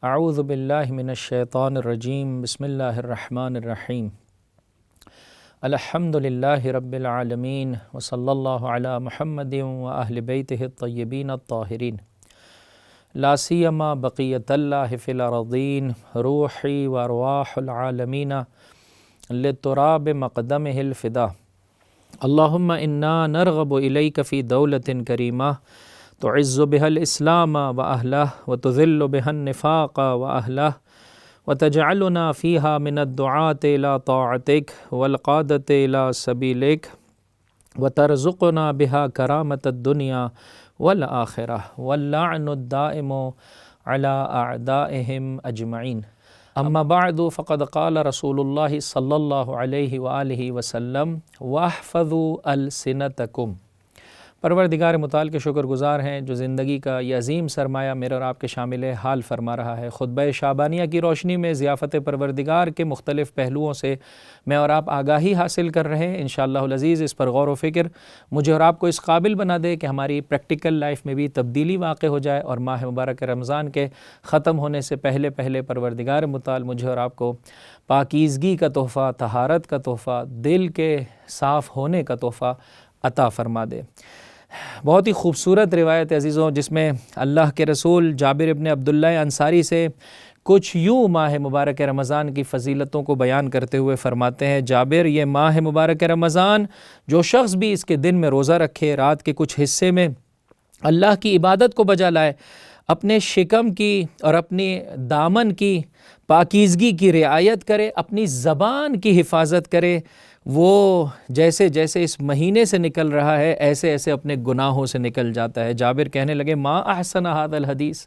اعوذ باللہ من الشیطان الرجیم بسم اللہ الرحمن الرحیم الحمد للہ رب العالمین وصلی اللہ علی محمد و اہل بیتہ الطیبین الطاہرین لا سیما بقیت اللہ فی الارضین روحی و ارواح العالمین لتراب مقدمہ الفدا اللہم انا نرغب الیک فی دولت کریمہ تعز بها الإسلام وأهله وتذل بها النفاق وأهله وتجعلنا فيها من الدعاة إلى طاعتك والقادة إلى سبيلك وترزقنا بها كرامة الدنيا والآخرة واللعن الدائم على أعدائهم أجمعين أما بعد فقد قال رسول الله صلى الله عليه وآله وسلم واحفظوا ألسنتكم۔ پروردگار متعال کے شکر گزار ہیں جو زندگی کا یہ عظیم سرمایہ میرے اور آپ کے شامل حال فرما رہا ہے۔ خطبہ شعبانیہ کی روشنی میں ضیافت پروردگار کے مختلف پہلوؤں سے میں اور آپ آگاہی حاصل کر رہے ہیں۔ انشاءاللہ العزیز اس پر غور و فکر مجھے اور آپ کو اس قابل بنا دے کہ ہماری پریکٹیکل لائف میں بھی تبدیلی واقع ہو جائے اور ماہ مبارک رمضان کے ختم ہونے سے پہلے پروردگار متعال مجھے اور آپ کو پاکیزگی کا تحفہ، طہارت کا تحفہ، دل کے صاف ہونے کا تحفہ عطا فرما دے۔ بہت ہی خوبصورت روایت عزیزوں جس میں اللہ کے رسول جابر ابن عبداللہ انصاری سے کچھ یوں ماہ مبارک رمضان کی فضیلتوں کو بیان کرتے ہوئے فرماتے ہیں، جابر یہ ماہ مبارک رمضان جو شخص بھی اس کے دن میں روزہ رکھے، رات کے کچھ حصے میں اللہ کی عبادت کو بجا لائے، اپنے شکم کی اور اپنی دامن کی پاکیزگی کی رعایت کرے، اپنی زبان کی حفاظت کرے، وہ جیسے جیسے اس مہینے سے نکل رہا ہے ایسے ایسے اپنے گناہوں سے نکل جاتا ہے۔ جابر کہنے لگے ما احسن ھذا الحدیث،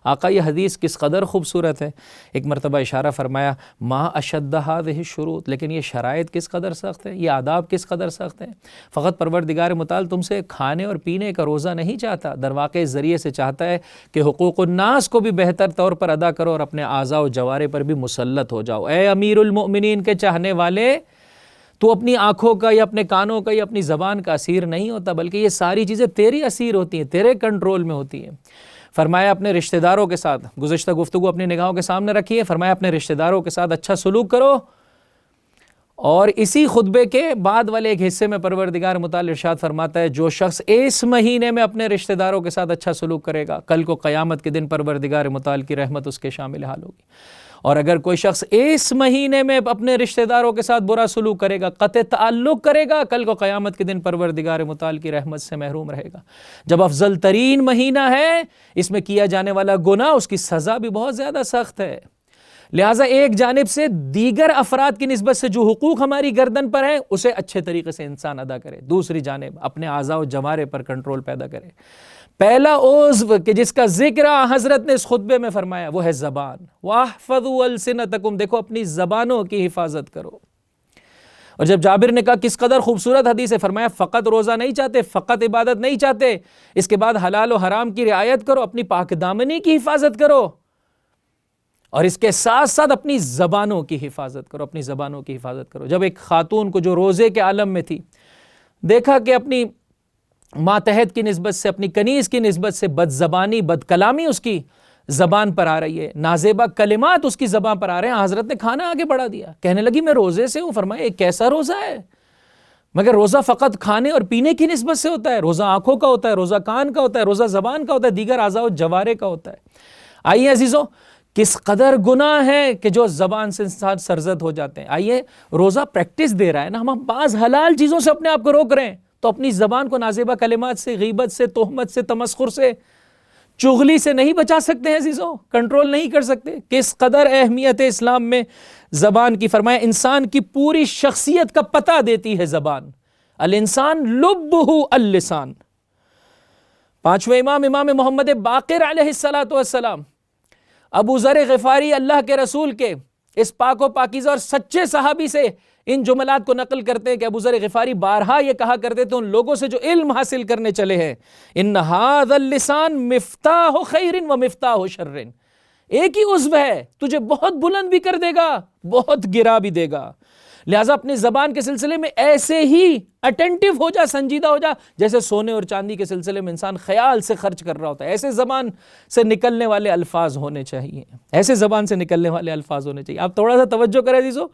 آقا یہ حدیث کس قدر خوبصورت ہے۔ ایک مرتبہ اشارہ فرمایا ما اشد ھذہ الشروط، لیکن یہ شرائط کس قدر سخت ہے، یہ آداب کس قدر سخت ہیں۔ فقط پروردگار متعال تم سے کھانے اور پینے کا روزہ نہیں چاہتا، در واقع اس ذریعے سے چاہتا ہے کہ حقوق الناس کو بھی بہتر طور پر ادا کرو اور اپنے اعضاء و جوارح پر بھی مسلط ہو جاؤ۔ اے امیر المؤمنین کے چاہنے والے، تو اپنی آنکھوں کا یا اپنے کانوں کا یا اپنی زبان کا اسیر نہیں ہوتا، بلکہ یہ ساری چیزیں تیری اسیر ہوتی ہیں، تیرے کنٹرول میں ہوتی ہیں۔ فرمایا اپنے رشتہ داروں کے ساتھ، گزشتہ گفتگو اپنی نگاہوں کے سامنے رکھیے، فرمایا اپنے رشتہ داروں کے ساتھ اچھا سلوک کرو، اور اسی خطبے کے بعد والے ایک حصے میں پروردگار متعال ارشاد فرماتا ہے جو شخص اس مہینے میں اپنے رشتہ داروں کے ساتھ اچھا سلوک کرے گا، کل کو قیامت کے دن پروردگار متعال کی رحمت اس کے شامل حال ہوگی۔ اور اگر کوئی شخص اس مہینے میں اپنے رشتہ داروں کے ساتھ برا سلوک کرے گا، قطع تعلق کرے گا، کل کو قیامت کے دن پروردگار متعال کی رحمت سے محروم رہے گا۔ جب افضل ترین مہینہ ہے، اس میں کیا جانے والا گناہ، اس کی سزا بھی بہت زیادہ سخت ہے۔ لہٰذا ایک جانب سے دیگر افراد کی نسبت سے جو حقوق ہماری گردن پر ہیں اسے اچھے طریقے سے انسان ادا کرے، دوسری جانب اپنے اعضاء و جوارح پر کنٹرول پیدا کرے۔ پہلا عضو کہ جس کا ذکر حضرت نے اس خطبے میں فرمایا وہ ہے زبان۔ وَاحْفَظُوا أَلْسِنَتَكُمْ، دیکھو اپنی زبانوں کی حفاظت کرو۔ اور جب جابر نے کہا کس قدر خوبصورت حدیث ہے، فرمایا فقط روزہ نہیں چاہتے، فقط عبادت نہیں چاہتے، اس کے بعد حلال و حرام کی رعایت کرو، اپنی پاک دامنی کی حفاظت کرو، اور اس کے ساتھ ساتھ اپنی زبانوں کی حفاظت کرو، اپنی زبانوں کی حفاظت کرو۔ جب ایک خاتون کو جو روزے کے عالم میں تھی، دیکھا کہ اپنی ماتحت کی نسبت سے، اپنی کنیز کی نسبت سے بد زبانی، بد کلامی اس کی زبان پر آ رہی ہے، نازیبہ کلمات اس کی زبان پر آ رہے ہیں، حضرت نے کھانا آگے بڑھا دیا، کہنے لگی میں روزے سے ہوں۔ فرمایا ایک کیسا روزہ ہے، مگر روزہ فقط کھانے اور پینے کی نسبت سے ہوتا ہے، روزہ آنکھوں کا ہوتا ہے، روزہ کان کا ہوتا ہے، روزہ زبان کا ہوتا ہے، دیگر اعضاء و جوارح کا ہوتا ہے۔ آئیے عزیزوں، کس قدر گناہ ہے کہ جو زبان سے انسان سرزد ہو جاتے ہیں۔ آئیے، روزہ پریکٹس دے رہا ہے نا، ہم بعض حلال چیزوں سے اپنے آپ کو روک رہے ہیں، تو اپنی زبان کو نازیبہ کلمات سے، غیبت سے، تہمت سے، تمسخر سے، چغلی سے نہیں بچا سکتے ہیں عزیزوں، کنٹرول نہیں کر سکتے۔ کس قدر اہمیت اسلام میں زبان کی، فرمایا انسان کی پوری شخصیت کا پتہ دیتی ہے زبان۔ الانسان لبہ اللسان۔ پانچویں امام محمد باقر علیہ السلام، ابو ذر غفاری اللہ کے رسول کے اس پاک و پاکیزہ اور سچے صحابی سے ان جملات کو نقل کرتے ہیں کہ ابو ذر غفاری بارہا یہ کہا کرتے تھے ان لوگوں سے جو علم حاصل کرنے چلے ہیں، ان ھذا اللسان مفتاح خیر و مفتاح شر، ایک ہی عضو ہے، تجھے بہت بلند بھی کر دے گا، بہت گرا بھی دے گا۔ لہٰذا اپنی زبان کے سلسلے میں ایسے ہی اٹینٹیو ہو جا، سنجیدہ ہو جا، جیسے سونے اور چاندی کے سلسلے میں انسان خیال سے خرچ کر رہا ہوتا ہے۔ ایسے زبان سے نکلنے والے الفاظ ہونے چاہیے، ایسے زبان سے نکلنے والے الفاظ ہونے چاہیے۔ آپ تھوڑا سا توجہ کریں عزیزو،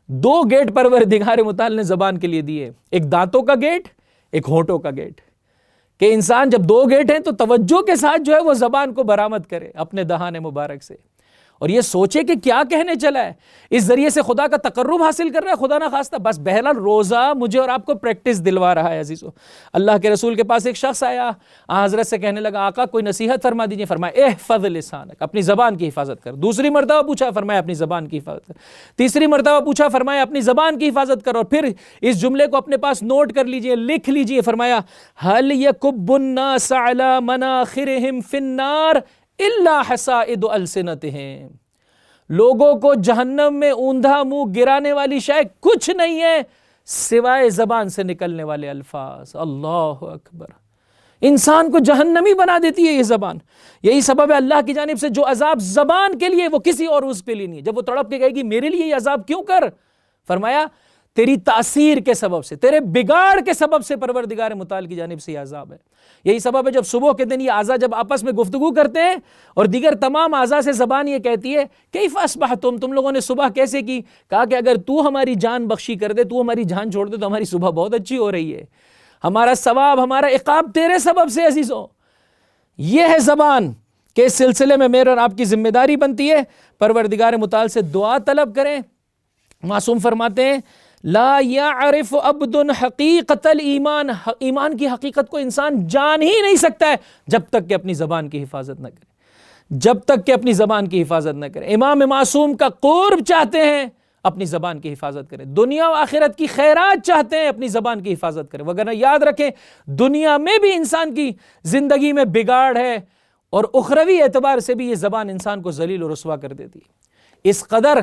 2 گیٹ پروردگار متعال نے زبان کے لیے دیے، ایک دانتوں کا گیٹ، ایک ہونٹوں کا گیٹ، کہ انسان جب 2 گیٹ ہیں تو توجہ کے ساتھ جو ہے وہ زبان کو برآمد کرے اپنے دہان مبارک سے، اور یہ سوچے کہ کیا کہنے چلا ہے، اس ذریعے سے خدا کا تقرب حاصل کر رہا ہے، خدا نہ خواستہ بس بہرحال روزہ مجھے اور آپ کو پریکٹس دلوا رہا ہے عزیزو۔ اللہ کے رسول کے پاس ایک شخص آیا، حضرت سے کہنے لگا آقا کوئی نصیحت فرما دیجئے، فرمایا احفظ لسانک، اپنی زبان کی حفاظت کر۔ دوسری مرتبہ پوچھا، فرمایا اپنی زبان کی حفاظت کر۔ تیسری مرتبہ پوچھا، فرمایا اپنی زبان کی حفاظت کر، اور پھر اس جملے کو اپنے پاس نوٹ کر لیجئے، لکھ لیجئے، فرمایا هل يكب الناس على مناخرهم في النار الا حصائد السنتهم، لوگوں کو جہنم میں اوندھا منہ گرانے والی شے کچھ نہیں ہے سوائے زبان سے نکلنے والے الفاظ۔ اللہ اکبر، انسان کو جہنمی بنا دیتی ہے یہ زبان۔ یہی سبب ہے اللہ کی جانب سے جو عذاب زبان کے لیے وہ کسی اور اس کے لیے نہیں ہے۔ جب وہ تڑپ کے کہے گی میرے لیے یہ عذاب کیوں کر، فرمایا تیری تاثیر کے سبب سے، تیرے بگاڑ کے سبب سے پروردگار متعال کی جانب سے یہ عذاب ہے۔ یہی سبب ہے جب صبح کے دن یہ اعضاء جب آپس میں گفتگو کرتے ہیں اور دیگر تمام اعضاء سے زبان یہ کہتی ہے کیف اصبحتم، تم لوگوں نے صبح کیسے کی، کہا کہ اگر تو ہماری جان بخشی کر دے، تو ہماری جان چھوڑ دے تو ہماری صبح بہت اچھی ہو رہی ہے، ہمارا ثواب ہمارا عقاب تیرے سبب سے عزیزوں۔ یہ ہے زبان کے اس سلسلے میں میرے اور آپ کی ذمہ داری بنتی ہے پروردگار متعال سے دعا طلب کریں۔ معصوم فرماتے ہیں لا یعرف عبد حقیقت الایمان، ایمان کی حقیقت کو انسان جان ہی نہیں سکتا ہے جب تک کہ اپنی زبان کی حفاظت نہ کرے، جب تک کہ اپنی زبان کی حفاظت نہ کرے۔ امام معصوم کا قرب چاہتے ہیں، اپنی زبان کی حفاظت کریں، دنیا و آخرت کی خیرات چاہتے ہیں، اپنی زبان کی حفاظت کریں، وگرنہ یاد رکھیں دنیا میں بھی انسان کی زندگی میں بگاڑ ہے اور اخروی اعتبار سے بھی یہ زبان انسان کو ذلیل و رسوا کر دیتی ہے۔ اس قدر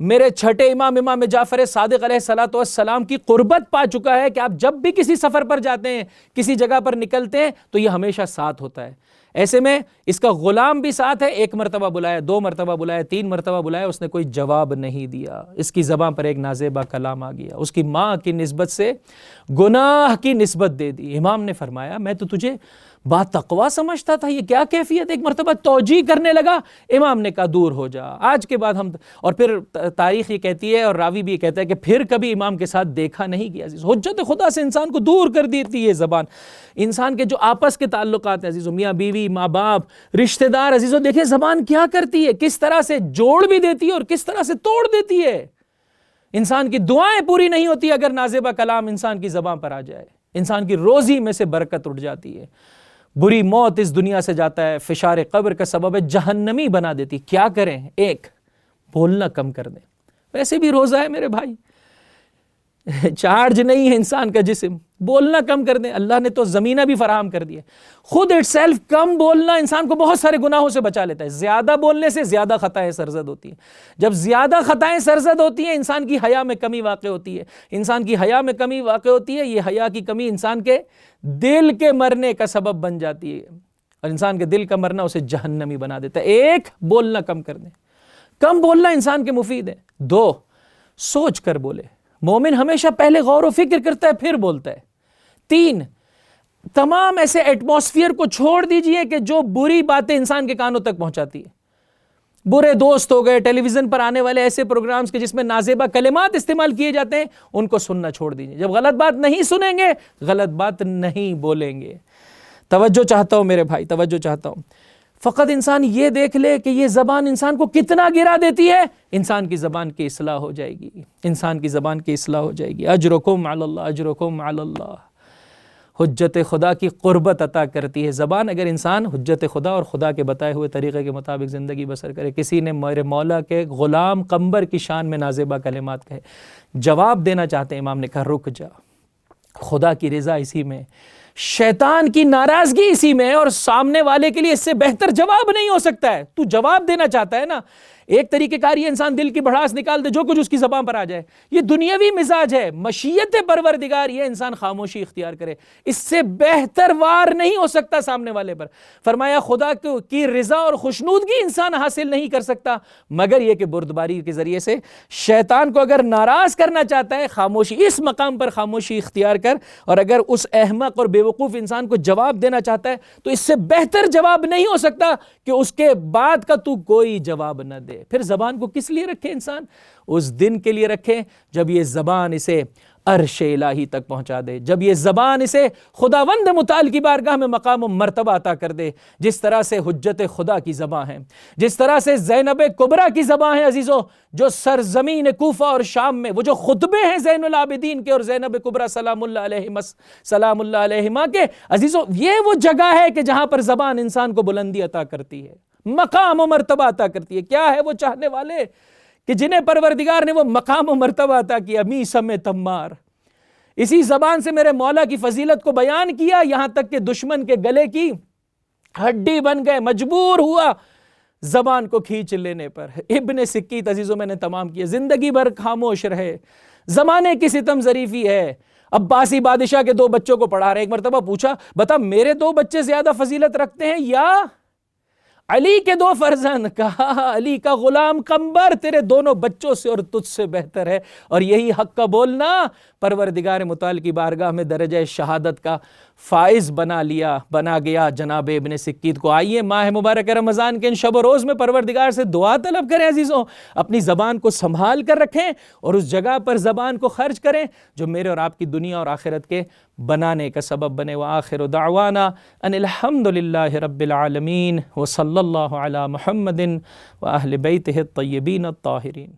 میرے چھٹے امام جعفر صادق علیہ السلام کی قربت پا چکا ہے کہ آپ جب بھی کسی سفر پر جاتے ہیں، کسی جگہ پر نکلتے ہیں تو یہ ہمیشہ ساتھ ہوتا ہے۔ ایسے میں اس کا غلام بھی ساتھ ہے، 1 مرتبہ بلایا، 2 مرتبہ بلایا، 3 مرتبہ بلایا، اس نے کوئی جواب نہیں دیا، اس کی زبان پر ایک نازیبہ کلام آ گیا، اس کی ماں کی نسبت سے گناہ کی نسبت دے دی۔ امام نے فرمایا میں تو تجھے با تقوی سمجھتا تھا، یہ کیا کیفیت، ایک مرتبہ توجیہ کرنے لگا، امام نے کہا دور ہو جا۔ آج کے بعد ہم، اور پھر تاریخ یہ کہتی ہے اور راوی بھی یہ کہتا ہے کہ پھر کبھی امام کے ساتھ دیکھا نہیں گیا۔ عزیز حجت خدا سے انسان کو دور کر دیتی ہے یہ زبان۔ انسان کے جو آپس کے تعلقات ہیں عزیزو، میاں بیوی، ماں باپ، رشتہ دار، عزیزو دیکھیں زبان کیا کرتی ہے، کس طرح سے جوڑ بھی دیتی ہے اور کس طرح سے توڑ دیتی ہے۔ انسان کی دعائیں پوری نہیں ہوتی اگر نازیبہ کلام انسان کی زبان پر آ جائے، انسان کی روزی میں سے برکت اٹھ جاتی ہے، بری موت اس دنیا سے جاتا ہے، فشار قبر کا سبب ہے، جہنمی بنا دیتی۔ کیا کریں؟ 1 بولنا کم کر دیں، ویسے بھی روزہ ہے میرے بھائی، چارج نہیں ہے انسان کا جسم، بولنا کم کر دیں، اللہ نے تو زمینہ بھی فراہم کر دیا۔ خود اٹ سیلف کم بولنا انسان کو بہت سارے گناہوں سے بچا لیتا ہے۔ زیادہ بولنے سے زیادہ خطائیں سرزد ہوتی ہیں، جب زیادہ خطائیں سرزد ہوتی ہیں انسان کی حیا میں کمی واقع ہوتی ہے، انسان کی حیا میں کمی واقع ہوتی ہے، یہ حیا کی کمی انسان کے دل کے مرنے کا سبب بن جاتی ہے، اور انسان کے دل کا مرنا اسے جہنمی بنا دیتا ہے۔ 1 بولنا کم کر دیں، کم بولنا انسان کے مفید ہے۔ 2 سوچ کر بولے، مومن ہمیشہ پہلے غور و فکر کرتا ہے پھر بولتا ہے۔ 3 تمام ایسے ایٹماسفیئر کو چھوڑ دیجئے کہ جو بری باتیں انسان کے کانوں تک پہنچاتی ہیں، برے دوست ہو گئے، ٹیلی ویژن پر آنے والے ایسے پروگرامز کے جس میں نازیبہ کلمات استعمال کیے جاتے ہیں ان کو سننا چھوڑ دیجئے۔ جب غلط بات نہیں سنیں گے غلط بات نہیں بولیں گے۔ توجہ چاہتا ہوں میرے بھائی، توجہ چاہتا ہوں، فقط انسان یہ دیکھ لے کہ یہ زبان انسان کو کتنا گرا دیتی ہے، انسان کی زبان کی اصلاح ہو جائے گی، انسان کی زبان کی اصلاح ہو جائے گی۔ اجرکم علی اللہ، اجرکم علی اللہ۔ حجت خدا کی قربت عطا کرتی ہے زبان، اگر انسان حجت خدا اور خدا کے بتائے ہوئے طریقے کے مطابق زندگی بسر کرے۔ کسی نے میرے مولا کے غلام قمبر کی شان میں نازیبہ کلمات کہے، جواب دینا چاہتے ہیں، امام نے کہا رک جا، خدا کی رضا اسی میں، شیطان کی ناراضگی اسی میں، اور سامنے والے کے لیے اس سے بہتر جواب نہیں ہو سکتا ہے۔ تو جواب دینا چاہتا ہے نا، ایک طریقہ کار یہ انسان دل کی بھڑاس نکال دے، جو کچھ اس کی زبان پر آ جائے، یہ دنیاوی مزاج ہے۔ مشیت پروردگار یہ انسان خاموشی اختیار کرے، اس سے بہتر وار نہیں ہو سکتا سامنے والے پر۔ فرمایا خدا کی رضا اور خوشنودگی انسان حاصل نہیں کر سکتا مگر یہ کہ بردباری کے ذریعے سے شیطان کو اگر ناراض کرنا چاہتا ہے، خاموشی، اس مقام پر خاموشی اختیار کر، اور اگر اس احمق اور بے وقوف انسان کو جواب دینا چاہتا ہے تو اس سے بہتر جواب نہیں ہو سکتا کہ اس کے بعد کا تو کوئی جواب نہ دے۔ پھر زبان کو کس لیے رکھے انسان؟ اس دن کے لیے رکھے جب یہ زبان اسے عرش الہی تک پہنچا دے، جب یہ زبان اسے خداوند متعال کی بارگاہ میں مقام و مرتبہ عطا کر دے، جس طرح سے حجت خدا کی زبان ہے، جس طرح سے زینب کبریٰ کی زبان ہے عزیزو، جو سرزمین کوفہ اور شام میں وہ جو خطبے ہیں زین العابدین کے اور زینب کبریٰ سلام اللہ علیہما کے، عزیزو یہ وہ جگہ ہے کہ جہاں پر زبان انسان کو بلندی عطا کرتی ہے، مقام و مرتبہ عطا کرتی ہے۔ کیا ہے وہ چاہنے والے کہ جنہیں پروردگار نے وہ مقام و مرتبہ عطا کیا، میثم تمار، اسی زبان سے میرے مولا کی فضیلت کو بیان کیا، یہاں تک کہ دشمن کے گلے کی ہڈی بن گئے، مجبور ہوا زبان کو کھینچ لینے پر۔ ابن سکیت عزیزوں میں نے تمام کیا، زندگی بھر خاموش رہے، زمانے کی ستم ظریفی ہے۔ عباسی بادشاہ کے 2 بچوں کو پڑھا رہے، ایک مرتبہ پوچھا بتا میرے 2 بچے زیادہ فضیلت رکھتے ہیں یا علی کے 2 فرزند؟ کہا علی کا غلام قمبر تیرے دونوں بچوں سے اور تجھ سے بہتر ہے، اور یہی حق کا بولنا پروردگار متعال کی بارگاہ میں درجہ شہادت کا فائز بنا گیا جناب ابن سکیت کو۔ آئیے ماہ مبارک رمضان کے ان شب و روز میں پروردگار سے دعا طلب کریں عزیزوں، اپنی زبان کو سنبھال کر رکھیں اور اس جگہ پر زبان کو خرچ کریں جو میرے اور آپ کی دنیا اور آخرت کے بنانے کا سبب بنے۔ وآخر دعوانا ان الحمدللہ رب العالمین وصلی اللہ علی محمد وآہل بیتہ الطیبین الطاہرین۔